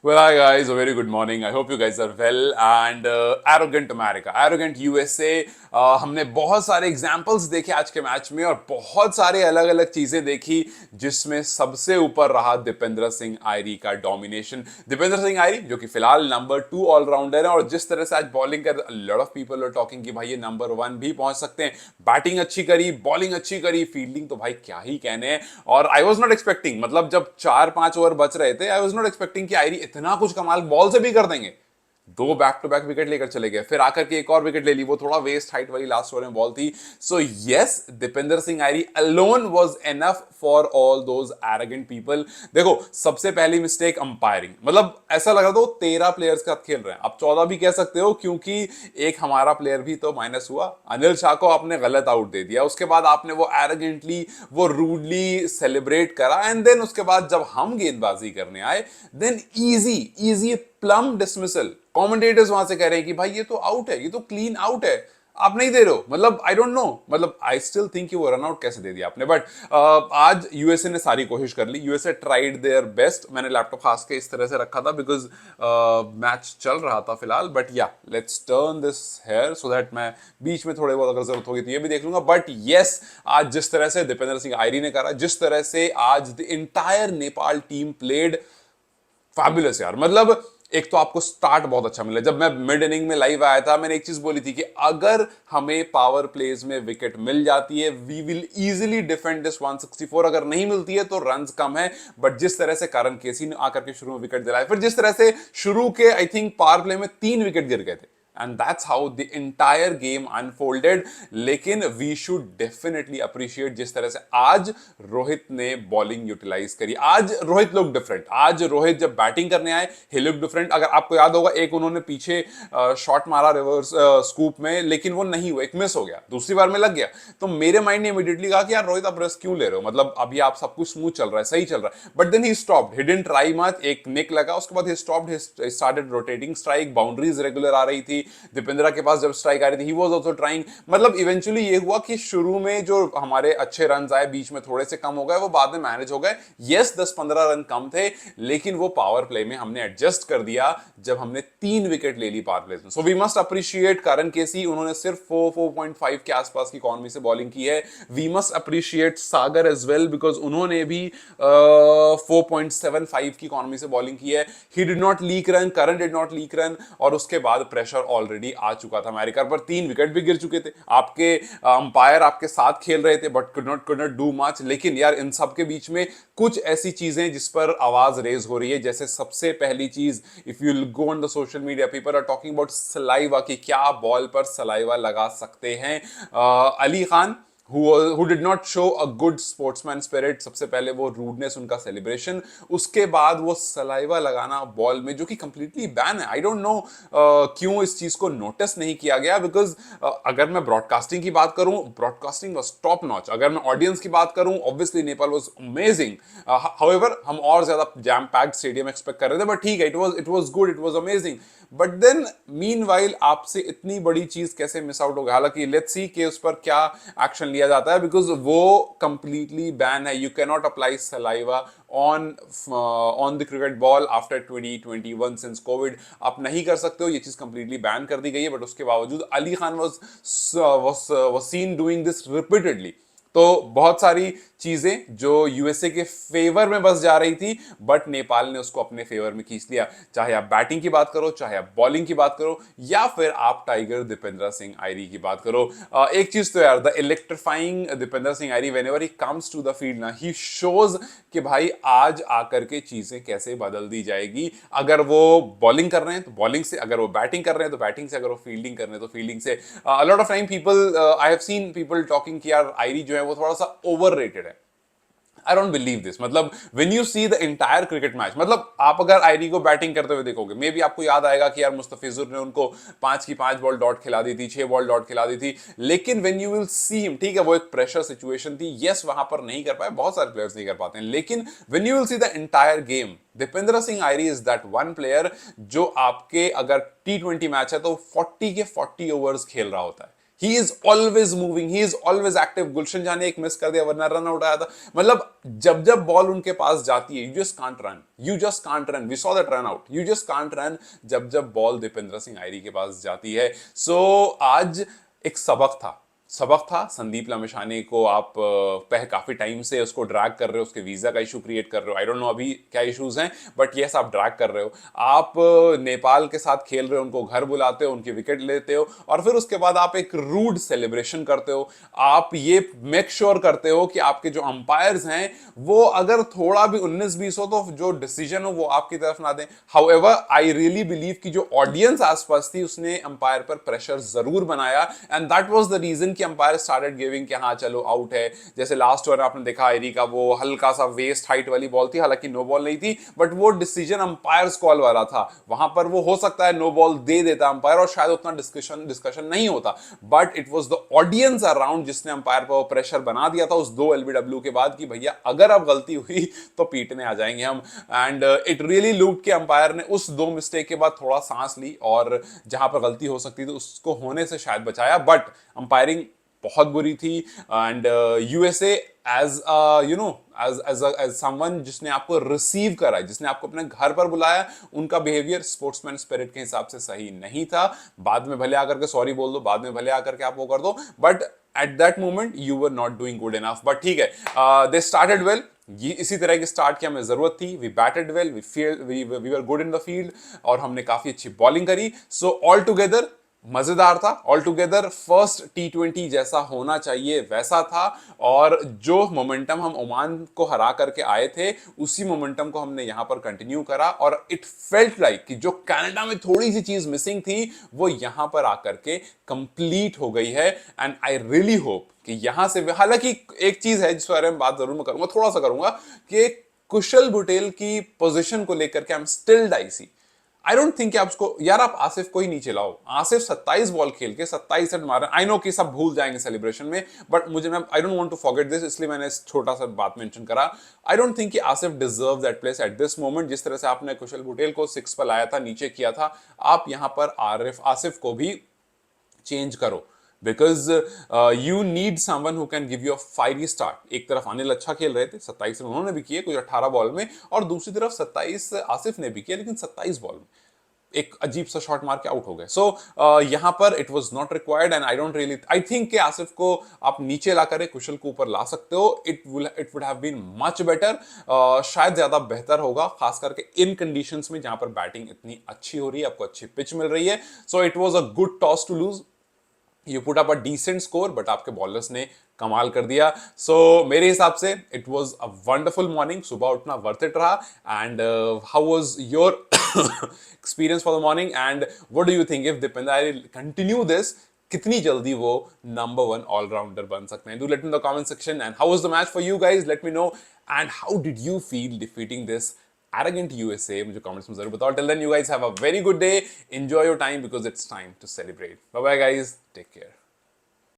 Well, hi guys, a very good morning. I hope you guys are well and arrogant America, arrogant USA. हमने बहुत सारे examples देखे आज के match में और बहुत सारे अलग अलग चीजें देखी जिसमें सबसे ऊपर रहा दीपेंद्र सिंह आयरी का डोमिनेशन। दीपेंद्र सिंह आयरी जो कि फिलहाल नंबर 2 ऑलराउंडर है और जिस तरह से आज बॉलिंग कर lot of people are talking कि भाई ये नंबर 1 भी पहुंच सकते हैं। बैटिंग अच्छी करी, बॉलिंग अच्छी करी, फील्डिंग तो भाई क्या ही कहने हैं। और आई वॉज नॉट एक्सपेक्टिंग, मतलब जब 4-5 ओवर बच रहे थे आई वॉज नॉट एक्सपेक्टिंग कि आयरी इतना कुछ कमाल बॉल से भी कर देंगे। दो बैक टू बैक विकेट लेकर चले गए, फिर आकर के एक और विकेट ले ली, वो थोड़ा वेस्ट हाइट वाली लास्ट ओवर में बॉल थी। So yes, Dipendra Singh Airee alone was enough for all those arrogant people. देखो, सबसे पहली मिस्टेक अंपायरिंग, मतलब ऐसा लग रहा था वो 13 प्लेयर्स के साथ खेल रहे हैं। अब 14 भी कह सकते हो क्योंकि एक हमारा प्लेयर भी तो माइनस हुआ। अनिल शाह को आपने गलत आउट दे दिया, उसके बाद आपने वो एरोगेंटली, वो रूडली सेलिब्रेट करा एंड देन उसके बाद जब हम गेंदबाजी करने आए then easy easy plumb dismissal. Commentators वहां से कह रहे हैं कि भाई ये तो आउट है, ये तो क्लीन आउट है, आप नहीं दे रहे हो। मतलब आई डोंट नो, मतलब आई स्टिल थिंक कि वो रन आउट कैसे दे दिया आपने। बट आज यूएसए ने सारी कोशिश कर ली, यूएसए ट्राइड देयर बेस्ट। मैंने लैपटॉप खास के इस तरह से रखा था बिकॉज मैच चल रहा था फिलहाल। But yeah let's turn this here so that मैं बीच में थोड़े बहुत अगर जरूरत होगी तो ये भी देख लूंगा। बट येस, आज जिस तरह से दीपेंद्र सिंह आयरी ने करा, जिस तरह से आज the entire Nepal team played fabulous यार। मतलब एक तो आपको स्टार्ट बहुत अच्छा मिला। जब मैं मिड इनिंग में लाइव आया था मैंने एक चीज बोली थी कि अगर हमें पावर प्लेज में विकेट मिल जाती है we will easily defend this 164। अगर नहीं मिलती है तो रन्स कम है। बट जिस तरह से कारण केसी ने आकर के शुरू में विकेट दिलाए, फिर जिस तरह से शुरू के आई थिंक पावर प्ले में 3 विकेट गिर गए थे and that's how the entire game unfolded। लेकिन we should definitely appreciate जिस तरह से आज रोहित ने बॉलिंग यूटिलाइज करी। आज रोहित लुक डिफरेंट। आज रोहित जब बैटिंग करने आए ही लुक डिफरेंट। अगर आपको याद होगा एक उन्होंने पीछे शॉट मारा रिवर्स स्कूप में, लेकिन वो नहीं हुआ, एक मिस हो गया, दूसरी बार में लग गया। तो मेरे माइंड ने इमीडिएटली कहा कि यार रोहित आप रिस्क क्यों ले रहे हो, मतलब अभी आप सब कुछ स्मूथ चल रहा है, सही चल रहा है। But then he stopped, he didn't try much. एक निक लगा, उसके बाद he stopped, he started rotating strike, boundaries regular आ रही थी। दीपेंद्रा के पास जब स्ट्राइक आ रही थी ही वाज आल्सो ट्राइंग। मतलब इवेंचुअली ये हुआ कि शुरू में जो हमारे अच्छे रन आए बीच में थोड़े से कम हो गए, वो बाद में मैनेज हो गए। यस 10-15 रन कम थे, लेकिन वो पावर प्ले में हमने एडजस्ट कर दिया जब हमने 3 विकेट ले ली पावर प्ले में। सो वी मस्ट अप्रिशिएट करण केसी, उन्होंने सिर्फ 4.5 के आसपास की इकॉनमी से बॉलिंग की है। We must appreciate Sagar as well because उन्होंने भी 4.75 की इकॉनमी से बॉलिंग की है। He did not leak run, Karan did not leak run, और उसके बाद प्रेशर ऑलरेडी आ चुका था अमेरिका पर। 3 विकेट भी गिर चुके थे, आपके अंपायर आपके साथ खेल रहे थे but could not do much. लेकिन यार इन सब के बीच में कुछ ऐसी चीजें जिस पर आवाज रेज हो रही है, जैसे सबसे पहली चीज, if you go on the social media people are talking about saliva, कि क्या बॉल पर सलाइवा लगा सकते हैं। Ali Khan who did not show a good sportsman spirit। सबसे पहले वो रूडनेस, उनका सेलिब्रेशन, उसके बाद वो सलाइवा लगाना बॉल में जो कि कंप्लीटली बैन है। आई डोंट नो क्यों इस चीज को नोटिस नहीं किया गया बिकॉज अगर मैं ब्रॉडकास्टिंग की बात करूं, ब्रॉडकास्टिंग वाज टॉप नॉच। अगर मैं ऑडियंस की बात करूं, obviously Nepal was amazing. However हम और ज्यादा जैम पैक्ड स्टेडियम एक्सपेक्ट कर रहे थे, बट ठीक है, it was good, it was amazing. But then meanwhile आपसे इतनी बड़ी चीज कैसे मिस आउट होगा। हालांकि लेट्स सी कि उस पर क्या एक्शन लिया जाता है बिकॉज वो कंप्लीटली बैन है। You can not apply saliva on the cricket ball after 2021 since Covid. आप नहीं कर सकते हो, ये चीज कंप्लीटली बैन कर दी गई है। बट उसके बावजूद Ali Khan was scene doing this repeatedly. तो बहुत सारी चीजें जो यूएसए के फेवर में बस जा रही थी, बट नेपाल ने उसको अपने फेवर में खींच लिया। चाहे आप बैटिंग की बात करो, चाहे आप बॉलिंग की बात करो, या फिर आप टाइगर दीपेंद्र सिंह आयरी की बात करो। एक चीज तो यार, the electrifying Dipendra Singh Airee whenever he comes to the field ना, ही शोज कि भाई आज आकर के चीजें कैसे बदल दी जाएगी। अगर वो बॉलिंग कर रहे हैं तो बॉलिंग से, अगर वो बैटिंग कर रहे हैं तो बैटिंग से, अगर वो फील्डिंग कर रहे हैं तो फील्डिंग से। A lot of time people, I have seen people talking कि यार आयरी जो है वो थोड़ा सा ओवररेटेड है। I don't believe this. मतलब when you see the entire cricket match, मतलब आप अगर आयरी को बैटिंग करते हुए देखोगे, मे बी आपको याद आएगा कि यार मुस्तफिजुर ने उनको 5 की 5 बॉल डॉट खिला दी थी, 6 बॉल डॉट खिला दी थी। लेकिन when you will see him, ठीक है वो एक प्रेशर सिचुएशन थी, यस वहां पर नहीं कर पाए, बहुत सारे प्लेयर्स नहीं कर पाते हैं। लेकिन when you will see the entire game, Dipendra Singh Airee is that one player जो आपके अगर T20 मैच है तो 40 के 40 ओवर्स खेल रहा होता है। He is always moving, he is always active. Gulshan जाने एक मिस कर दिया वरना रन आउट आया था। मतलब जब जब बॉल उनके पास जाती है, you just can't run, you just can't run. We saw that run out, you just can't run जब जब बॉल दीपेंद्र सिंह आयरी के पास जाती है। सो आज एक सबक था संदीप लामिछाने को। आप काफी टाइम से उसको ड्रैग कर रहे हो, उसके वीजा का इशू क्रिएट कर रहे हो। आई डोंट नो अभी क्या इश्यूज हैं, बट यस आप ड्रैग कर रहे हो। आप नेपाल के साथ खेल रहे हो, उनको घर बुलाते हो, उनकी विकेट लेते हो और फिर उसके बाद आप एक रूड सेलिब्रेशन करते हो। आप ये मेक श्योर करते हो कि आपके जो अंपायर्स हैं वो अगर थोड़ा भी 19-20 हो तो जो डिसीजन हो वो आपकी तरफ ना दें। हाउएवर आई रियली बिलीव कि जो ऑडियंस आसपास थी उसने अंपायर पर प्रेशर जरूर बनाया and that was the reason कि अंपायर स्टार्टेड गिविंग कि हाँ चलो आउट है। जैसे लास्ट ओवर आपने देखा आयरी का वो हल्का सा वेस्ट हाइट वाली बॉल थी, हालांकि नो बॉल नहीं थी, बट वो डिसीजन अंपायर्स कॉल वाला था। वहां पर वो हो सकता है नो बॉल दे देता अंपायर और शायद उतना डिस्कशन नहीं होता, but it was the audience around जिसने अंपायर पर प्रेशर बना दिया था उस 2 एलबीडब्ल्यू के बाद कि भैया अगर अब गलती हुई तो पीटने आ जाएंगे हम। एंड इट रियली लुक्ड कि अंपायर ने उस 2 मिस्टेक के बाद थोड़ा सांस ली और जहां पर गलती हो सकती थी उसको होने से शायद बचाया, बट अंपायरिंग बहुत बुरी थी। And USA as you know as someone जिसने आपको रिसीव करा, जिसने आपको अपने घर पर बुलाया, उनका बिहेवियर स्पोर्ट्समैन स्पिरिट के हिसाब से सही नहीं था। बाद में भले आकर के सॉरी बोल दो, बाद में भले आकर के आप वो कर दो, but at that moment you were not doing good enough. But ठीक है, दे स्टार्टेड वेल। ये इसी तरह की स्टार्ट की हमें जरूरत थी। We batted well, we were good in the field और हमने काफी अच्छी बॉलिंग करी। सो ऑल टुगेदर मजेदार था। ऑल टुगेदर फर्स्ट टी20 जैसा होना चाहिए वैसा था और जो मोमेंटम हम ओमान को हरा करके आए थे उसी मोमेंटम को हमने यहां पर कंटिन्यू करा और इट फेल्ट लाइक कि जो कनाडा में थोड़ी सी चीज मिसिंग थी वो यहां पर आकर के कंप्लीट हो गई है। एंड आई रियली होप कि यहां से, हालांकि एक चीज है जिस बारे में बात जरूर मैं करूंगा, थोड़ा सा करूंगा, कि कुशल बुटेल की पोजीशन को लेकर के I am still dicey. I don't think आप उसको, यार आप आसिफ को ही नीचे लाओ। आसिफ 27 बॉल खेल के 27 रन मारे। आई नो कि सब भूल जाएंगे सेलिब्रेशन में, बट मुझे, मैं I don't want to forget this, इसलिए मैंने इस छोटा सा बात मेंशन करा। आई डोंट थिंक कि Asif deserve that place at this moment. जिस तरह से आपने कुशल बुटेल को 6 पर लाया था, नीचे किया था, आप यहां पर आसिफ को भी चेंज करो because you need someone who can give you a fiery start. एक तरफ अनिल अच्छा खेल रहे थे, 27 रन उन्होंने भी किए कुछ 18 बॉल में, और दूसरी तरफ 27 आसिफ ने भी किए, लेकिन 27 बॉल में एक अजीब सा शॉट मार के आउट हो गए। सो यहां पर it was not required and I don't really, I think कि आसिफ को आप नीचे ला कर कुशल को ऊपर ला सकते हो। It would have been much better, शायद ज्यादा बेहतर होगा, खास करके इन कंडीशंस में जहां पर बैटिंग इतनी अच्छी हो रही है, आपको अच्छी पिच मिल रही है। So it was a good toss to lose. You put up a decent score, but आपके बॉलर्स ने कमाल कर दिया। सो मेरे हिसाब से it was a wonderful morning. सुबह उठना वर्थ इट रहा। And how was your experience for the morning and what do you think if Dipendra I continue this, कितनी जल्दी वो नंबर 1 ऑलराउंडर बन सकते हैं? Do let me in the comment section. And how was the match for you guys, let me know. And how did you feel defeating this arrogant USA? मुझे comments में जरूर बताओ। Till then, you guys have a very good day. Enjoy your time because it's time to celebrate. Bye bye, guys. Take care.